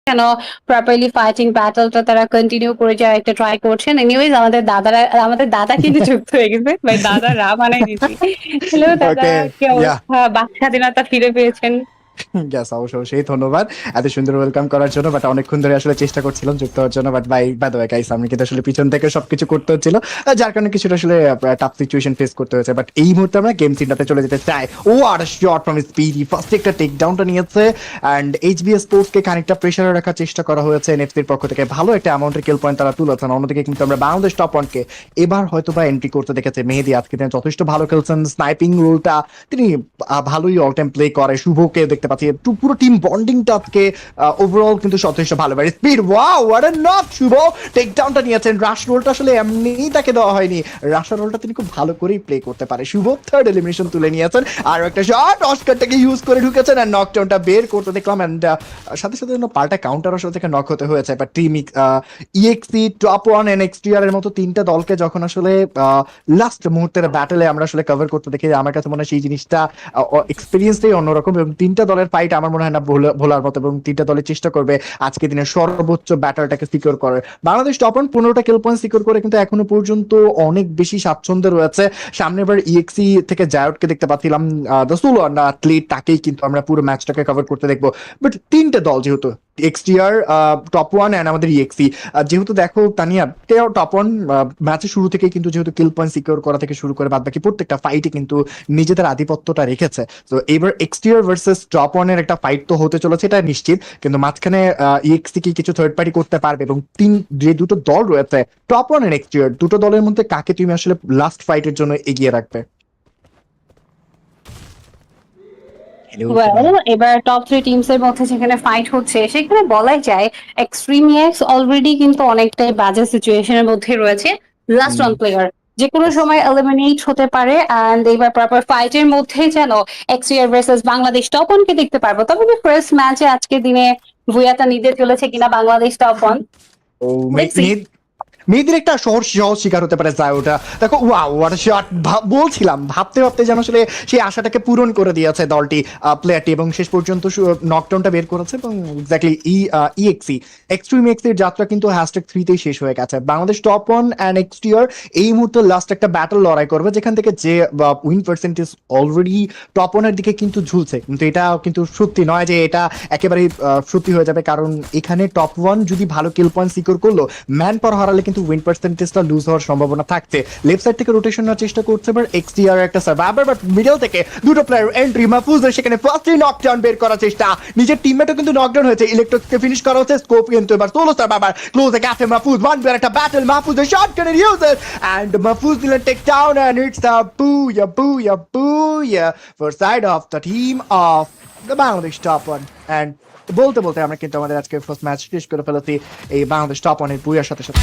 কেন properly fighting ব্যাটলটা তারা continue করে যাওয়ার একটা ট্রাই করছেন। এনিওয়েজ আমাদের দাদা কিন্তু যুক্ত হয়ে গেছে ভাই, দাদা রা বানাই দিছি। হ্যালো দাদা, ওকে, কি ইয়া অবস্থা? বাক স্বাধীনতা ফিরে পেয়েছেন? গ্যাস অবশ্যই ধন্যবাদ এত সুন্দর ওয়েলকাম করার জন্য। বাট অনেকক্ষণ ধরে আসলে চেষ্টা করছিলাম যুক্ত হওয়ার জন্য, but bye bye the way guys আমি কিন্তু আসলে পিছন থেকে সবকিছু করতে হচ্ছিল, যার কারণে কিছুটা আসলে টাফ সিচুয়েশন ফেস করতে হয়েছে। বাট এই মুহূর্তে আমরা গেম সিনটাতে চলে যেতে চাই। ও আর শট ফ্রম স্পিডি ফার্স্ট একটা টেক ডাউনটা নিয়েছে অ্যান্ড এইচবিএস স্পোর্টসকে খানিকটা প্রেসারে রাখার চেষ্টা করা হয়েছে এনএফসির পক্ষ থেকে। ভালো একটা অ্যামাউন্টের কিল পয়েন্ট তারা তুলেছেন। অন্যদিকে কিন্তু আমরা বাংলাদেশ টপ ওয়ানকে এবার হয়তো বা এন্ট্রি করতে দেখেছে মেহেদী। আজকে তিনি যথেষ্ট ভালো খেলছেন, স্নাইপিং রোলটা তিনি ভালোই অল টাইম প্লে করে। শুভকে দেখতে পাচ্ছি, পুরো টিম বন্ডিংটা আজকে ওভারঅল কিন্তু যথেষ্ট ভালো। But speed, wow what a knock! Shuvo take ডাউনটা নিয়েছেন। রাশ রোলটা আসলে এমনিই তাকে দেওয়া হয়নি, রাশার রোলটা তিনি খুব ভালো করেই প্লে করতে পারে। শুভ থার্ড এলিমিনেশন তুলে নিয়েছেন। আর একটা শট অস্কারটাকে ইউজ করে ঢুকেছেন আর নকডাউনটা বের করতে দেখলাম। এন্ড সাথে সাথে পাল্টা কাউন্টার আসলে থেকে নক হতে হয়েছে। বাট টিম ইএক্সি, টপ ওয়ান, এনএক্সটিআর এর মতো তিনটা দলকে যখন আসলে লাস্ট মুহূর্তের ব্যাটেলে আমরা আসলে কভার করতে দেখি, আমার কাছে মনে হয় সেই জিনিসটা এক্সপিরিয়েন্সটাই অন্যরকম। এবং তিনটা দলের ফাইট আমার মনে হয় না ভোলার মতো, এবং তিনটা দলের চেষ্টা করবে আজকে দিনের সর্বোচ্চ ব্যাটারটাকে সিকিউর করার। বাংলাদেশ টপ ওয়ান 15টা কিল পয়েন্ট সিকিউর করে কিন্তু এখনো পর্যন্ত অনেক বেশি স্বাচ্ছন্দ্যে রয়েছে। সামনে এবার ইএক্সি থেকে জায়টকে দেখতে পাচ্ছিলাম, দ্য সোলো অ্যাথলিট, তাকেই কিন্তু আমরা পুরো ম্যাচটাকে কভার করতে দেখবো। বাট তিনটে দল যেহেতু এক্সটিআর, টপ ওয়ান অ্যান্ড আমাদের ইএক্সি, যেহেতু দেখো তানিয়া টপ ওয়ান ম্যাচের শুরু থেকে কিন্তু যেহেতু কিল পয়েন্ট সিকিউর করা থেকে শুরু করে বাদ বাকি প্রত্যেকটা ফাইটে কিন্তু নিজেদের আধিপত্যটা রেখেছে। তো এবার এক্সটিআর ভার্সেস টপ ওয়ানের একটা ফাইট তো হতে চলেছে, এটা নিশ্চিত। কিন্তু মাঝখানে ইএক্সি কি কিছু থার্ড পার্টি করতে পারবে, এবং যে দুটো দল রয়েছে টপ ওয়ান এন্ড এক্সটিআর, দুটো দলের মধ্যে কাকে তুমি আসলে লাস্ট ফাইটের জন্য এগিয়ে রাখবে? ওয়েল, এবার টপ থ্রি টিমস এর মধ্যে যেখানে ফাইট হচ্ছে সেখানে বলাই যায় এক্সট্রিমিয়াক্স অলরেডি কিন্তু অনেকটাই বাজে সিচুয়েশনের মধ্যে রয়েছে। লাস্ট ওয়ান প্লেয়ার যে কোনো সময় এলিমিনেট হতে পারে। অ্যান্ড এবার প্রপার ফাইটের মধ্যে যেন XTR versus Bangladesh top one কে দেখতে পারবো। তবে ফার্স্ট ম্যাচে আজকের দিনে ভুয়াটা নিতে চলেছে কিনা বাংলাদেশ টপ ওয়ান, ও দেখছি। মেয়েদের একটা সহজ সহজ শিকার হতে পারে যায় ওটা। দেখো ওয়াও হোয়াট আ শট! বলছিলাম ভাবতে ভাবতে যেন আসলে সেই আশাটাকে পূরণ করে দিয়েছে দলটি, প্লেয়ারটি, এবং শেষ পর্যন্ত নকডাউনটা বের করেছে। এবং এক্স্যাক্টলি ইএক্সি এক্সট্রিম এক্সের যাত্রা কিন্তু হ্যাশট্যাগ 3তেই শেষ হয়ে গেছে। বাংলাদেশ টপ ওয়ান অ্যান্ড এক্সটিআর এই মুহূর্তে লাস্ট একটা ব্যাটল লড়াই করবে, যেখান থেকে যে উইন পার্সেন্টেজ অলরেডি টপ ওয়ানের দিকে কিন্তু ঝুলছে। কিন্তু এটা কিন্তু সত্যি নয় যে এটা একেবারেই সত্যি হয়ে যাবে, কারণ এখানে টপ ওয়ান যদি ভালো কিল পয়েন্ট সিকিউর করলো, ম্যান পাওয়ার হারালে কিন্তু উইন পার্সেন্টেজটা লুজ হওয়ার সম্ভাবনা থাকছে। লেফট সাইড থেকে রোটেশন নেওয়ার চেষ্টা করছে এবার এক্সটিআর একটা সার্ভাইভার, বাট মিডল থেকে দুটো প্লেয়ার এন্ট্রি, মাহফুজের সেখানে ফার্স্টলি নকডাউন বের করার চেষ্টা। নিজের টিমমেটও কিন্তু নকডাউন হয়েছে, ইলেকট্রিককে ফিনিশ করা হচ্ছে। স্কোপ কিন্তু এবার সোলো সার্ভাইভার ক্লোজে গেছে মাহফুজ, ওয়ান বিয়ার একটা ব্যাটল, মাহফুজের শটগানের ইউজেস এন্ড মাহফুজ দিলেন take down and it's a বুয়া for side of the team of the Bangladesh top one. And বলতে বলতে আমরা কিন্তু আমাদের আজকে ফার্স্ট ম্যাচ শেষ করে ফেলেছি এই বাংলাদেশ টপ ওয়ানের বুয়ার সাথে সাথে।